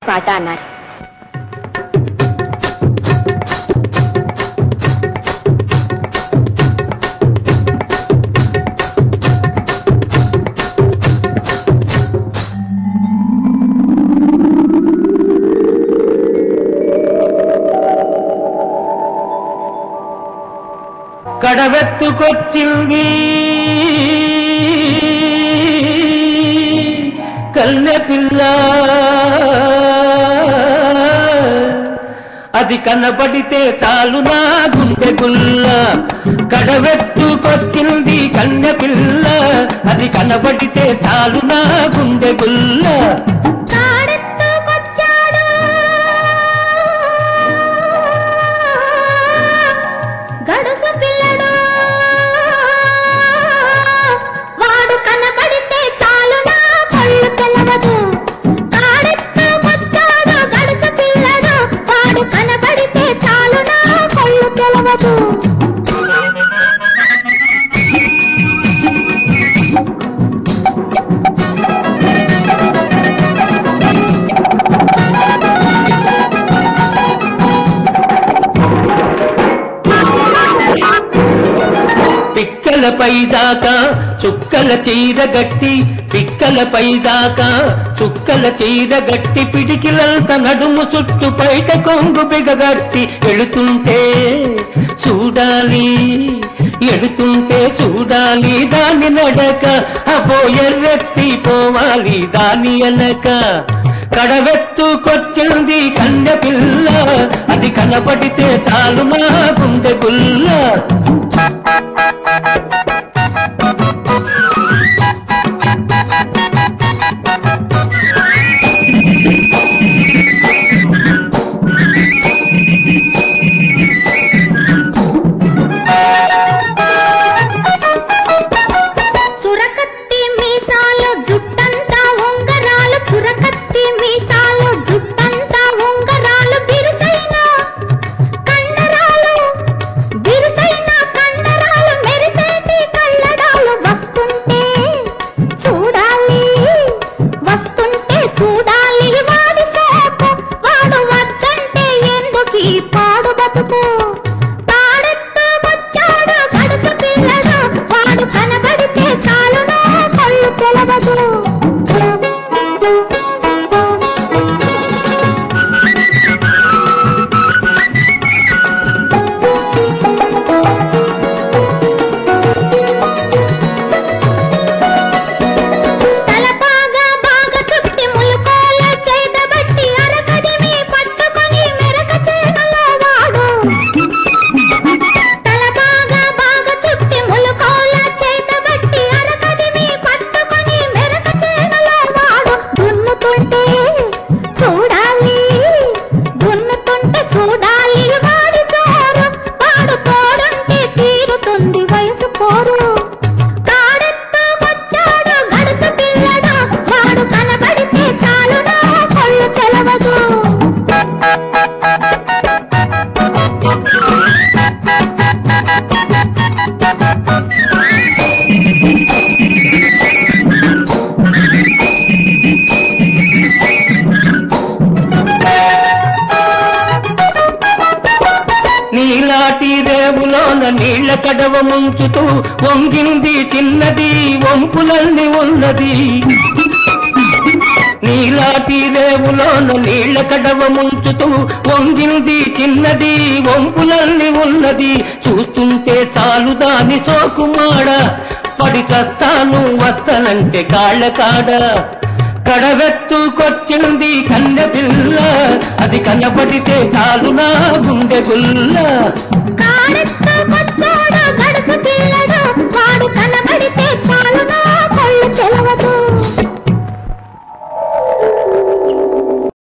పాట అన్నారు. కడవెత్తుకొచ్చింది కన్నె పిల్ల, అది కనబడితే చాలు నా గుండె గుల్ల. కడవెత్తుకొచ్చింది కన్నె పిల్ల, అది కనబడితే చాలు నా గుండె గుల్ల. పిక్కలపై దాకా చుక్కల చీర గట్టి, పిక్కలపై దాకా చుక్కల చీర గట్టి, పిడికిలంత నడుము చుట్టు పైట కొంగు బిగగట్టి ఎడుతుంటే చూడాలి, ఎడుతుంటే చూడాలి దాని నడక. అబో ఎర్రెత్తి పోవాలి దాని అనక. కడవెత్తుకొచ్చింది కన్నె పిల్ల, అది కనబడితే చాలు నా గుండె గుల్ల. చురకత్తి మీసాలు జుట్టంతా ఉంగరాలు, చురకత్తి మీసాలు జుట్టంతా ఉంగరాలు, బిరుసైన కండరాలు, బిరుసైన కండరాలు, మెరిసేటి కళ్ళడాలు. వస్తుంటే చూడాలి, వస్తుంటే చూడాలి వాడి సోకు, వాడు వద్దంటే ఎందుకు ఈ పాడు బతుకు. తాడెత్తు వచ్చాడు గడుసు పిల్లడు, వాడు కనబడితే చాలు నా కళ్ళు తెలవదు. తల బాగా బాగా చుట్టి ములుకోల చేతబట్టి, అరకడిని పట్టుకొని మెరక చేగల వాడు. తల బాగా బాగా చుట్టి ములుకోల చేతబట్టి, అరకడిని పట్టుకొని మెరక చేగల వాడు. దున్నుతుంటే చూడాలి, దున్నుతుంటే చూడాలి వాడి జోరు, వాడు తోడుంటే తీరుతుంది వయసు పోరు. తాడెత్తు వచ్చాడు గడుసు పిల్లడు, వాడు కనబడితే చాలు నా కళ్ళు తెలవదు. నీలాటి రేవులోన నీళ్ల కడవ ముంచుతూ వంగింది చిన్నది, వంపులన్నీ ఉన్నది. నీలాటి రేవులోన నీళ్ల కడవ ముంచుతూ వంగింది చిన్నది, వంపులన్నీ ఉన్నది. చూస్తుంటే చాలు దాని సోకుమాడ, పడి చస్తాను వస్తానంటే కాళ్ళ కాడ. కడవెత్తుకొచ్చింది కన్నె పిల్ల, అది కనబడితే చాలు నా గుండె గుల్ల.